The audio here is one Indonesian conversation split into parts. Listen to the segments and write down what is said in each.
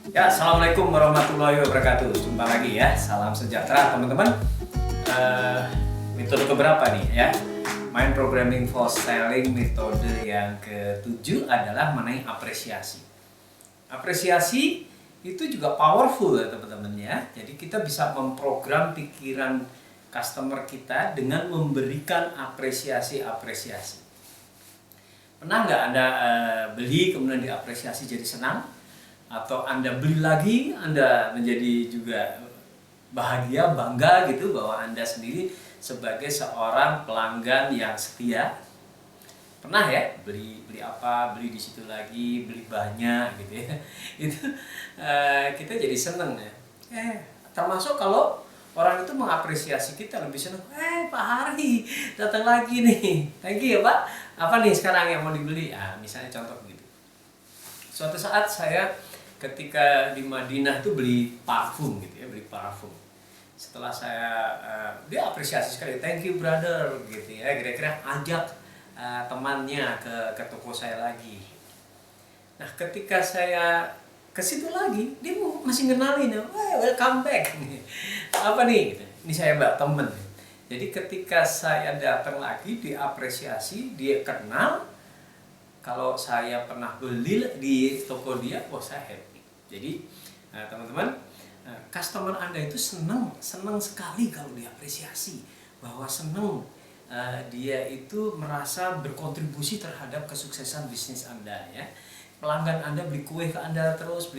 Ya, assalamualaikum warahmatullahi wabarakatuh. Jumpa lagi ya. Salam sejahtera teman-teman. Metode keberapa nih ya? Mind Programming for Selling metode yang ketujuh adalah mengenai apresiasi. Apresiasi itu juga powerful ya teman-teman ya. Jadi kita bisa memprogram pikiran customer kita dengan memberikan apresiasi-apresiasi. Pernah nggak Anda beli kemudian diapresiasi jadi senang? Atau Anda beli lagi, Anda menjadi juga bahagia, bangga gitu bahwa Anda sendiri sebagai seorang pelanggan yang setia? Pernah ya beli apa, beli di situ lagi, beli banyak gitu ya. Itu kita jadi seneng ya. Termasuk kalau orang itu mengapresiasi kita lebih senang. Pak Hari datang lagi nih. Thank you ya Pak. Apa nih sekarang yang mau dibeli? Misalnya contoh begitu. Suatu saat saya ketika di Madinah tuh beli parfum gitu ya, beli parfum. Setelah saya dia apresiasi sekali, thank you brother gitu ya, kira-kira ajak temannya ke toko saya lagi. Nah ketika saya ke situ lagi, dia masih ngenalin ya, welcome back. Apa nih? Gitu. Ini saya mbak temen. Jadi ketika saya datang lagi diapresiasi, dia kenal. Kalau saya pernah beli di toko dia, saya happy. Jadi teman-teman, customer Anda itu senang sekali kalau diapresiasi, bahwa senang dia itu merasa berkontribusi terhadap kesuksesan bisnis Anda ya. Pelanggan Anda beli kue ke Anda terus,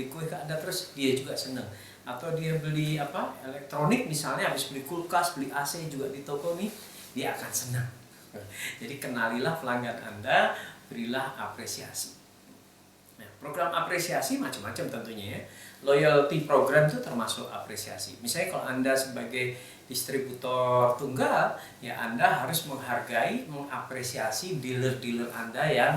dia juga senang. Atau dia beli elektronik misalnya, habis beli kulkas, beli AC juga di toko nih, dia akan senang. Jadi kenalilah pelanggan Anda, berilah apresiasi. Nah, program apresiasi macam-macam tentunya ya. Loyalty program itu termasuk apresiasi. Misalnya kalau Anda sebagai distributor tunggal, ya Anda harus menghargai, mengapresiasi dealer-dealer Anda yang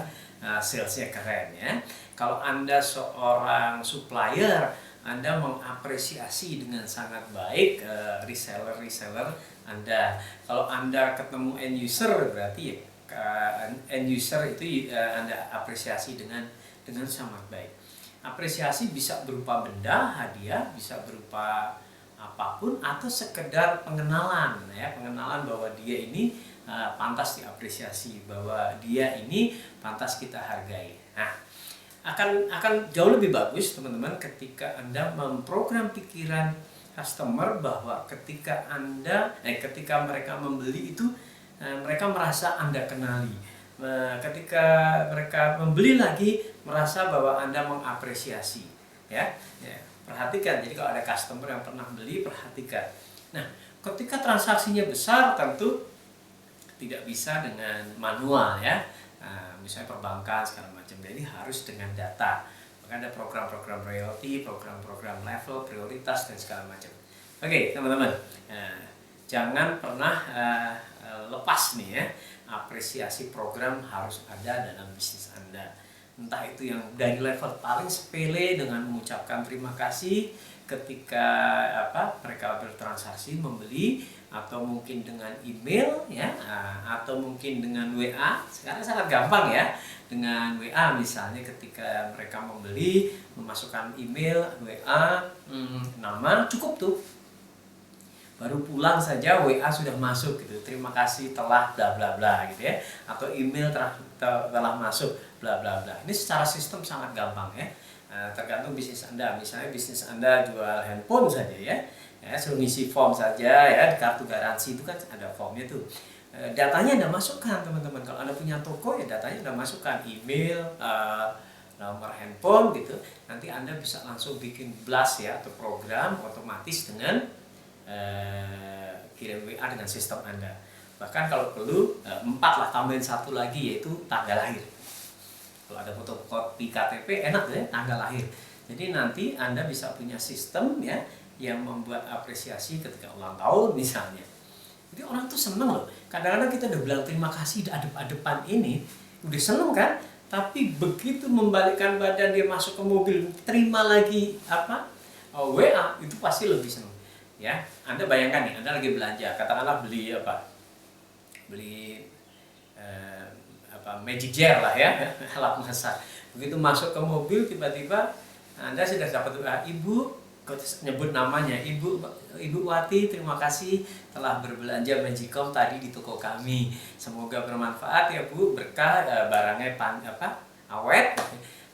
salesnya keren ya. Kalau Anda seorang supplier, Anda mengapresiasi dengan sangat baik reseller-reseller Anda. Kalau Anda ketemu end user, berarti ya end user itu Anda apresiasi dengan sangat baik. Apresiasi bisa berupa benda, hadiah, bisa berupa apapun, atau sekedar pengenalan ya, pengenalan bahwa dia ini pantas diapresiasi, bahwa dia ini pantas kita hargai. Nah, akan jauh lebih bagus teman-teman ketika Anda memprogram pikiran customer bahwa ketika mereka membeli itu mereka merasa Anda kenali. Ketika mereka membeli lagi merasa bahwa Anda mengapresiasi ya. Perhatikan, jadi kalau ada customer yang pernah beli, perhatikan. Nah, ketika transaksinya besar tentu tidak bisa dengan manual ya. Misalnya perbankan segala macam, jadi harus dengan data. Maka ada program-program royalty, program-program level, prioritas dan segala macam. Oke teman-teman, jangan pernah lepas nih ya, apresiasi program harus ada dalam bisnis Anda. Entah itu yang dari level paling sepele dengan mengucapkan terima kasih ketika mereka bertransaksi membeli, atau mungkin dengan email ya, atau mungkin dengan WA. Sekarang sangat gampang ya, dengan WA misalnya ketika mereka membeli, memasukkan email, WA, nama, cukup tuh. Baru pulang saja WA sudah masuk gitu, terima kasih telah bla bla bla gitu ya, atau email telah masuk bla bla bla. Ini secara sistem sangat gampang ya. Tergantung bisnis Anda. Misalnya bisnis Anda jual handphone saja ya, suruh ngisi form saja ya, di kartu garansi itu kan ada formnya tuh. Datanya Anda masukkan teman-teman. Kalau Anda punya toko ya datanya Anda masukkan, email, nomor handphone gitu. Nanti Anda bisa langsung bikin blast ya, atau program otomatis dengan kirim WA dengan sistem Anda. Bahkan kalau perlu 4 lah, tambahin 1 lagi, yaitu tanggal lahir. Kalau ada fotokopi KTP enak ya, tanggal lahir. Jadi nanti Anda bisa punya sistem ya yang membuat apresiasi ketika ulang tahun misalnya. Jadi orang tuh seneng loh. Kadang-kadang kita udah bilang terima kasih di adep-adepan ini, udah seneng kan? Tapi begitu membalikkan badan dia masuk ke mobil, terima lagi WA, itu pasti lebih seneng. Ya, Anda bayangkan nih, Anda lagi belanja, katakanlah beli magic jar lah ya, alat masak. Begitu masuk ke mobil tiba-tiba Anda sudah dapat Ibu, nyebut namanya, Ibu Wati, terima kasih telah berbelanja Magicom tadi di toko kami. Semoga bermanfaat ya Bu, berkah, barangnya awet,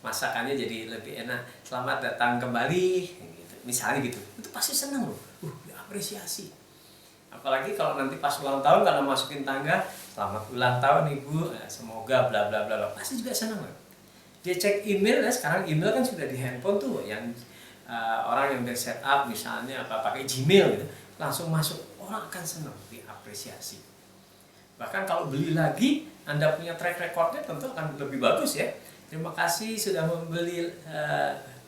masakannya jadi lebih enak. Selamat datang kembali, gitu. Misalnya gitu. Itu pasti senang loh. Diapresiasi. Apalagi kalau nanti pas ulang tahun, kalau masukin tangga, selamat ulang tahun Ibu, semoga bla bla bla, pasti juga senang loh. Dia cek email, sekarang email kan sudah di handphone tuh, yang orang yang udah set up misalnya pakai Gmail gitu, langsung masuk, orang akan senang, diapresiasi. Bahkan kalau beli lagi, Anda punya track recordnya tentu akan lebih bagus ya. Terima kasih sudah membeli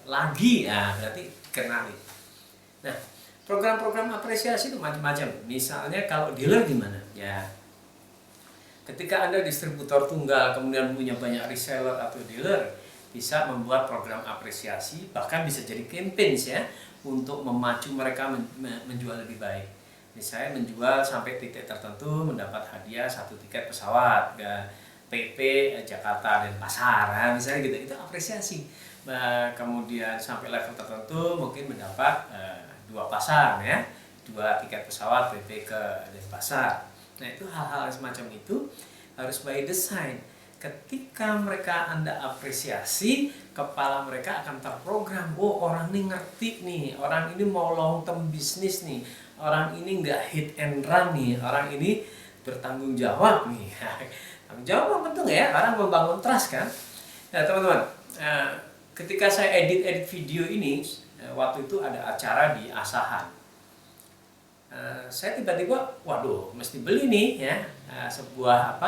lagi, berarti kenali. Nah, program-program apresiasi itu macam-macam. Misalnya kalau dealer gimana? Ya, ketika Anda distributor tunggal kemudian punya banyak reseller atau dealer, bisa membuat program apresiasi, bahkan bisa jadi campaigns ya, untuk memacu mereka menjual lebih baik. Misalnya menjual sampai titik tertentu mendapat hadiah 1 tiket pesawat ke PP Jakarta dan Pasar, misalnya gitu, itu apresiasi. Kemudian sampai level tertentu mungkin mendapat 2 pasar ya, 2 tiket pesawat PP ke Denpasar. Nah, itu hal-hal semacam itu harus by design. Ketika mereka Anda apresiasi, kepala mereka akan terprogram. Oh, orang ini ngerti nih, orang ini mau long term bisnis nih, orang ini nggak hit and run nih, orang ini bertanggung jawab nih. Tanggung jawab penting ya, orang membangun trust kan. Nah teman-teman, ketika saya edit video ini, waktu itu ada acara di Asahan. Saya tiba-tiba, waduh, mesti beli nih ya, sebuah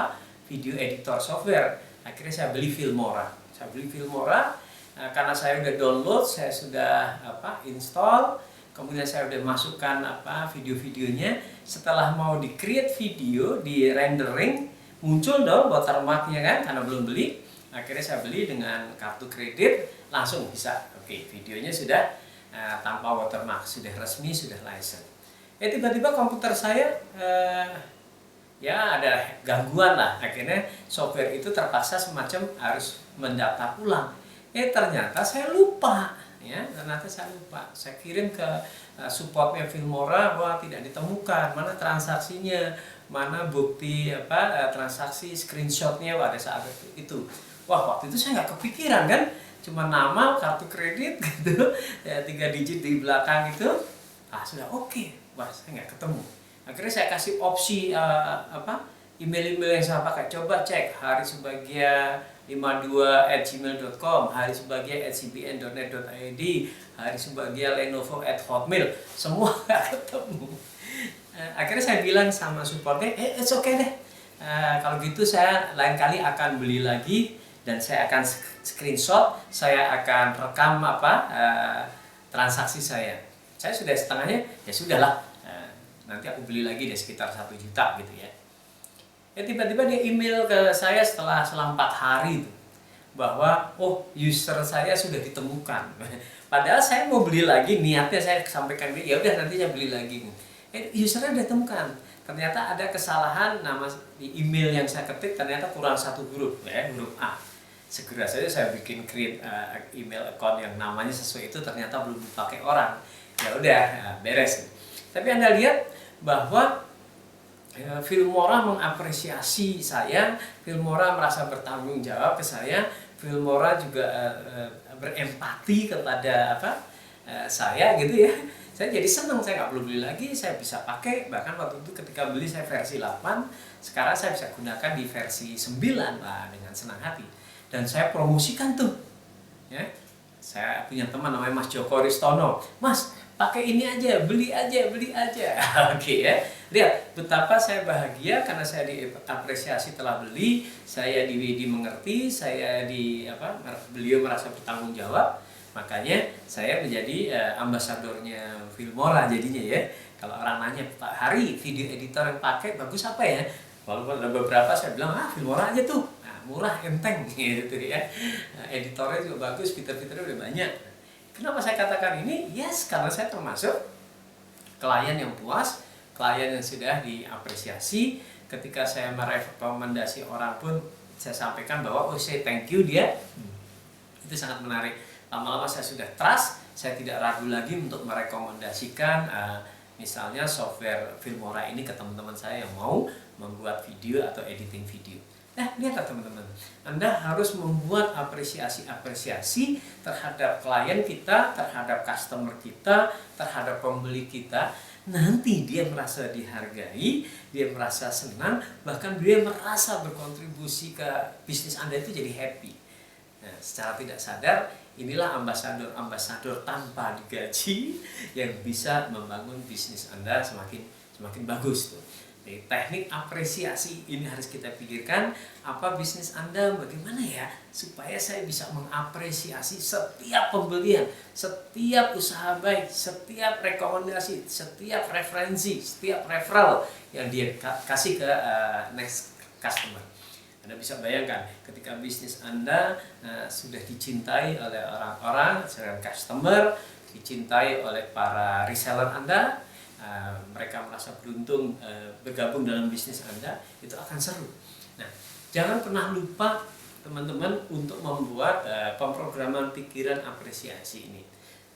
video editor software. Akhirnya saya beli Filmora. Karena saya udah download, saya sudah install, kemudian saya udah masukkan video-videonya. Setelah mau di create video, di rendering, muncul dong watermarknya kan, karena belum beli. Akhirnya saya beli dengan kartu kredit, langsung bisa. Oke, videonya sudah tanpa watermark, sudah resmi, sudah license. Tiba-tiba komputer saya ya ada gangguan lah, akhirnya software itu terpaksa semacam harus mendata ulang. Ternyata saya lupa ya, saya kirim ke supportnya Filmora, wah tidak ditemukan, mana transaksinya, mana bukti transaksi screenshotnya pada saat itu. Wah, waktu itu saya nggak kepikiran kan, cuma nama, kartu kredit gitu ya, 3 digit di belakang itu, sudah oke. Wah, saya nggak ketemu. Akhirnya saya kasih opsi email-email yang saya pakai. Coba cek harisebagia52@gmail.com, harisebagia@cbn.net.id, harisebagia@lenovo@hotmail. Semua nggak ketemu. Akhirnya saya bilang sama supportnya, it's okay deh. Kalau gitu saya lain kali akan beli lagi dan saya akan screenshot, saya akan rekam transaksi saya. Saya sudah setengahnya, ya sudahlah, nanti aku beli lagi deh sekitar 1 juta gitu ya. Tiba-tiba dia email ke saya setelah 4 hari itu, bahwa user saya sudah ditemukan. Padahal saya mau beli lagi, niatnya saya sampaikan dia, ya udah nanti saya beli lagi. Usernya udah ditemukan. Ternyata ada kesalahan nama di email yang saya ketik, ternyata kurang 1 huruf ya, huruf A. Segera saja saya bikin create email account yang namanya sesuai itu, ternyata belum dipakai orang. Ya udah, beres. Tapi Anda lihat bahwa Filmora mengapresiasi saya, Filmora merasa bertanggung jawab ke saya, Filmora juga berempati kepada saya gitu ya. Saya jadi senang, saya nggak perlu beli lagi, saya bisa pakai. Bahkan waktu itu ketika beli saya versi 8, sekarang saya bisa gunakan di versi 9 dengan senang hati. Dan saya promosikan tuh ya. Saya punya teman namanya Mas Joko Ristono, Mas pakai ini aja, beli aja. Oke ya. Lihat betapa saya bahagia karena saya diapresiasi telah beli, saya dimengerti, beliau merasa bertanggung jawab. Makanya saya menjadi ambasadornya Filmora jadinya ya. Kalau orang nanya, Pak Hari, video editor yang pakai bagus apa ya? Walaupun ada beberapa saya bilang, Filmora aja tuh. Murah, enteng gitu ya. Editornya juga bagus, fitur-fiturnya udah banyak. Kenapa saya katakan ini? Yes, karena saya termasuk klien yang puas, klien yang sudah diapresiasi. Ketika saya merekomendasi orang pun, saya sampaikan bahwa saya thank you dia. Itu sangat menarik. lama-lama saya sudah trust, saya tidak ragu lagi untuk merekomendasikan misalnya software Filmora ini ke teman-teman saya yang mau membuat video atau editing video. Nah, lihat teman-teman, Anda harus membuat apresiasi-apresiasi terhadap klien kita, terhadap customer kita, terhadap pembeli kita. Nanti dia merasa dihargai, dia merasa senang, bahkan dia merasa berkontribusi ke bisnis Anda itu jadi happy. Nah, secara tidak sadar, inilah ambasador-ambasador tanpa digaji yang bisa membangun bisnis Anda semakin bagus tuh. Jadi, teknik apresiasi ini harus kita pikirkan, apa bisnis Anda, bagaimana ya supaya saya bisa mengapresiasi setiap pembelian, setiap usaha baik, setiap rekomendasi, setiap referensi, setiap referral yang dia kasih ke next customer. Anda bisa bayangkan ketika bisnis Anda sudah dicintai oleh orang-orang, customer, dicintai oleh para reseller Anda, mereka merasa beruntung bergabung dalam bisnis Anda, itu akan seru. Nah, jangan pernah lupa teman-teman untuk membuat pemrograman pikiran apresiasi ini.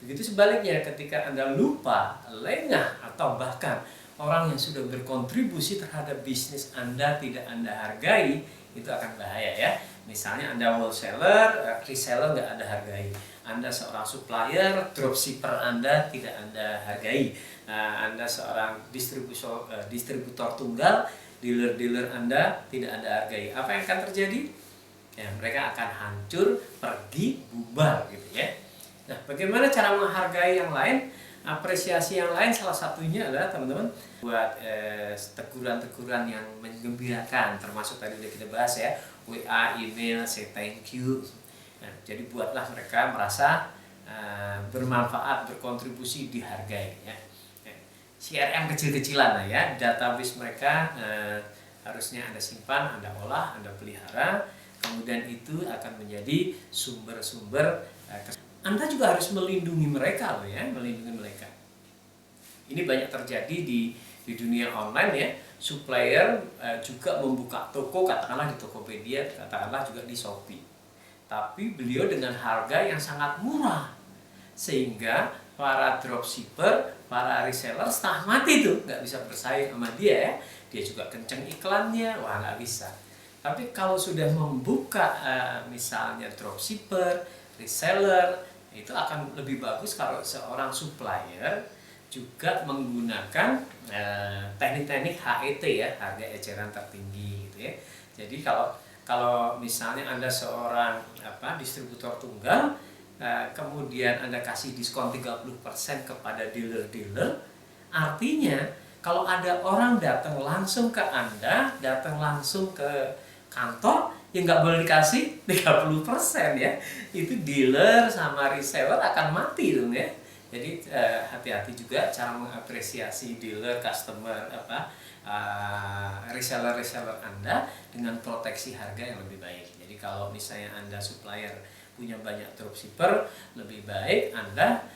Begitu sebaliknya, ketika Anda lupa, lengah, atau bahkan orang yang sudah berkontribusi terhadap bisnis Anda tidak Anda hargai, itu akan bahaya ya. Misalnya Anda wholesaler, reseller nggak Anda hargai. Anda seorang supplier, dropshipper Anda tidak Anda hargai. Anda seorang distributor tunggal, dealer-dealer Anda tidak Anda hargai. Apa yang akan terjadi? Ya, mereka akan hancur, pergi, bubar gitu ya. Nah, bagaimana cara menghargai yang lain? Apresiasi yang lain salah satunya adalah teman-teman buat teguran-teguran yang menggembirakan, termasuk tadi udah kita bahas ya, WA, email, say thank you. Nah, jadi buatlah mereka merasa bermanfaat, berkontribusi, dihargai ya. CRM kecil-kecilan lah ya, database mereka harusnya Anda simpan, Anda olah, Anda pelihara, kemudian itu akan menjadi sumber-sumber. Anda juga harus melindungi mereka loh ya, melindungi mereka. Ini banyak terjadi di dunia online ya. Supplier juga membuka toko, katakanlah di Tokopedia, katakanlah juga di Shopee. Tapi beliau dengan harga yang sangat murah, sehingga para dropshipper, para reseller setengah mati tuh, nggak bisa bersaing sama dia ya. Dia juga kenceng iklannya, wah nggak bisa. Tapi kalau sudah membuka misalnya dropshipper, reseller, itu akan lebih bagus kalau seorang supplier juga menggunakan teknik-teknik HET ya, harga eceran tertinggi gitu ya. Jadi kalau misalnya Anda seorang distributor tunggal, kemudian Anda kasih diskon 30% kepada dealer-dealer, artinya kalau ada orang datang langsung ke Anda, datang langsung ke kantor, ya nggak boleh dikasih 30% ya. Itu dealer sama reseller akan mati dong ya. Jadi hati-hati juga cara mengapresiasi dealer, customer, reseller Anda dengan proteksi harga yang lebih baik. Jadi kalau misalnya Anda supplier punya banyak dropshipper, lebih baik Anda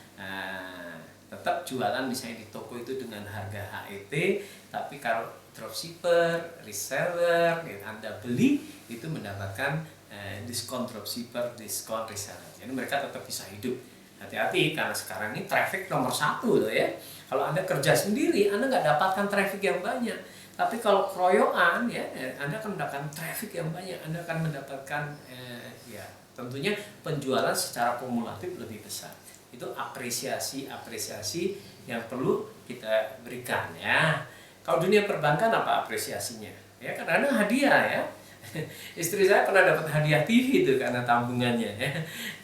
tetap jualan misalnya di toko itu dengan harga HET, tapi kalau dropshipper, reseller yang Anda beli itu mendapatkan diskon dropshipper, diskon reseller. Jadi mereka tetap bisa hidup. Hati-hati karena sekarang ini traffic nomor 1 loh ya. Kalau Anda kerja sendiri, Anda nggak dapatkan traffic yang banyak. Tapi kalau keroyokan ya, Anda akan mendapatkan traffic yang banyak. Anda akan mendapatkan ya tentunya penjualan secara kumulatif lebih besar. Itu apresiasi yang perlu kita berikan ya. Kalau dunia perbankan apa apresiasinya? Ya kadang-kadang hadiah ya. Istri saya pernah dapat hadiah TV itu karena tabungannya ya.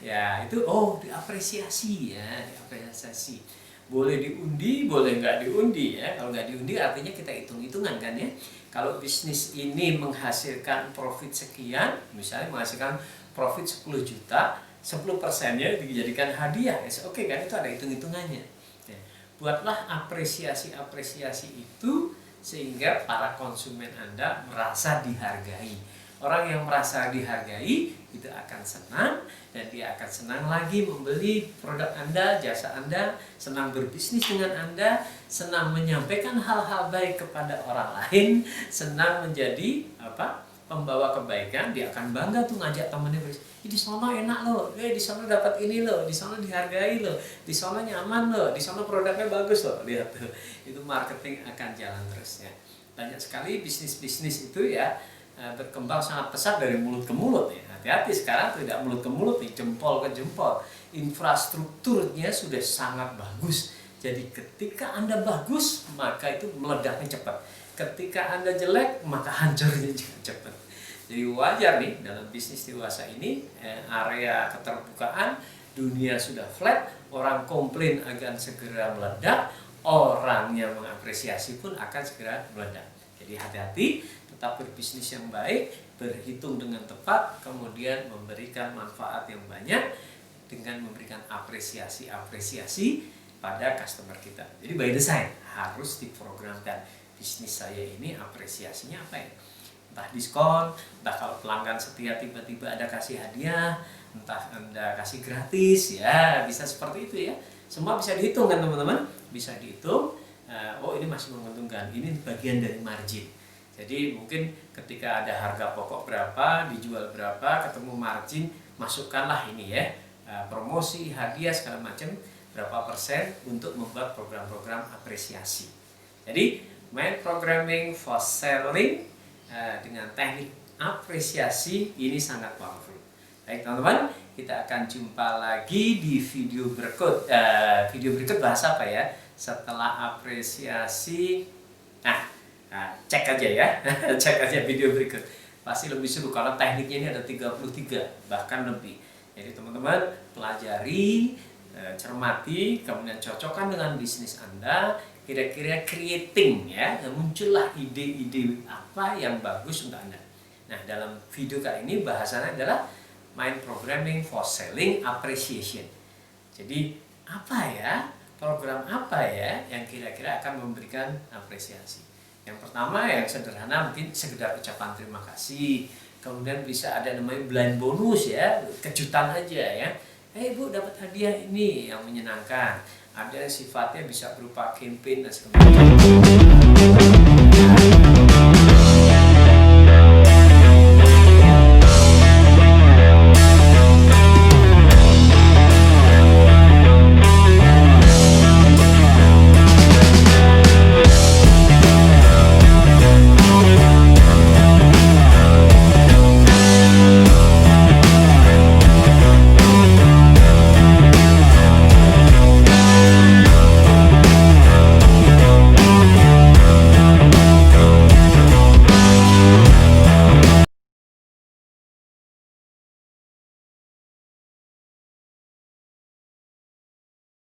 Ya itu diapresiasi ya, diapresiasi. Boleh diundi, boleh nggak diundi ya. Kalau nggak diundi artinya kita hitung-hitungan kan ya. Kalau bisnis ini menghasilkan profit sekian, misalnya menghasilkan profit 10 juta, 10%-nya dijadikan hadiah, oke kan, itu ada hitung-hitungannya. Ya, buatlah apresiasi-apresiasi itu sehingga para konsumen Anda merasa dihargai. Orang yang merasa dihargai itu akan senang, dan dia akan senang lagi membeli produk Anda, jasa Anda, senang berbisnis dengan Anda, senang menyampaikan hal-hal baik kepada orang lain, senang menjadi pembawa kebaikan, dia akan bangga tuh ngajak temennya di sana enak loh, di sana dapat ini loh, di sana dihargai loh, di sana nyaman loh, di sana produknya bagus loh. Lihat tuh, itu marketing akan jalan terus ya. Banyak sekali bisnis-bisnis itu ya berkembang sangat pesat dari mulut ke mulut ya. Hati-hati sekarang tidak mulut ke mulut nih, jempol ke jempol. Infrastrukturnya sudah sangat bagus. Jadi ketika Anda bagus, maka itu meledaknya cepat. Ketika Anda jelek, maka hancurnya juga cepat. Jadi wajar nih dalam bisnis dewasa ini, area keterbukaan, dunia sudah flat, orang komplain akan segera meledak, orang yang mengapresiasi pun akan segera meledak. Jadi hati-hati, tetap berbisnis yang baik, berhitung dengan tepat, kemudian memberikan manfaat yang banyak dengan memberikan apresiasi pada customer kita. Jadi by design harus diprogramkan bisnis saya ini apresiasinya apa ya? Entah diskon, entah kalau pelanggan setia tiba-tiba ada kasih hadiah, entah Anda kasih gratis, ya bisa seperti itu ya. Semua bisa dihitung kan teman-teman? Bisa dihitung, oh ini masih menguntungkan, ini bagian dari margin. Jadi mungkin ketika ada harga pokok berapa, dijual berapa, ketemu margin, masukkanlah ini ya, promosi, hadiah segala macam, berapa persen untuk membuat program-program apresiasi. Jadi mind programming for selling dengan teknik apresiasi ini sangat powerful. Baik teman-teman, kita akan jumpa lagi di video berikut. Video berikut bahas apa ya? Setelah apresiasi, cek aja ya, cek aja video berikut. Pasti lebih seru karena tekniknya ini ada 33 bahkan lebih. Jadi teman-teman pelajari, cermati, kemudian cocokkan dengan bisnis Anda. Kira-kira creating ya, muncullah ide-ide apa yang bagus untuk Anda. Nah, dalam video kali ini bahasannya adalah mind programming for selling appreciation. Jadi, apa ya? Program apa ya yang kira-kira akan memberikan apresiasi? Yang pertama yang sederhana mungkin sekedar ucapan terima kasih. Kemudian bisa ada namanya blind bonus ya, kejutan aja ya. Bu dapat hadiah ini yang menyenangkan. Ada sifatnya bisa berupa campaign dan sebagainya.